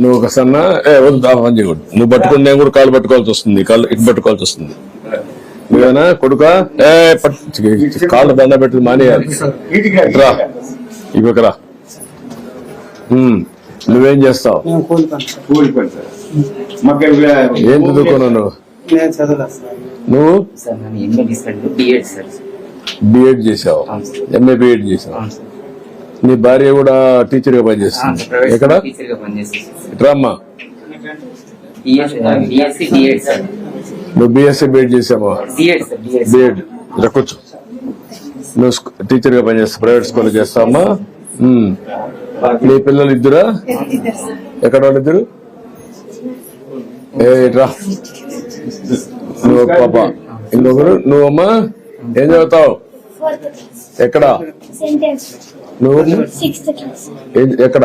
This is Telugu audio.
నువ్వు ఒక సన్న వద్దు పని చేయకూడదు. నువ్వు పట్టుకుని నేను కూడా కాళ్ళు పట్టుకోవాల్సి వస్తుంది, కాళ్ళు ఇటు పట్టుకోవాల్సి వస్తుంది. నువ్వేనా కొడుక కాళ్ళు దండ పెట్టి మానేయాలి. రా ఇవ్వకరా. నువ్వేం చేస్తావు? ఏం చదువుకున్నావు నువ్వు? బిఎడ్ చేసావు, ఎంఏ బిఎడ్ చేసావు. నీ భార్య కూడా టీచర్ గా పనిచేస్తుంది. ఎక్కడ? రామ్మా, నువ్వు బిఎస్సీ బిఎడ్ చేసావా? బిఎడ్ కూర్చో. నువ్వు టీచర్ గా పనిచేస్తావు, ప్రైవేట్ స్కూల్ చేస్తావమ్మా. నీ పిల్లలు ఇద్దరా? ఎక్కడ వాళ్ళిద్దరు? రా నువ్వు పాప, ఇంకొకరు నువ్వమ్మా. ఏం చదువుతావు? ఎక్కడ నువ్వు? ఎక్కడ?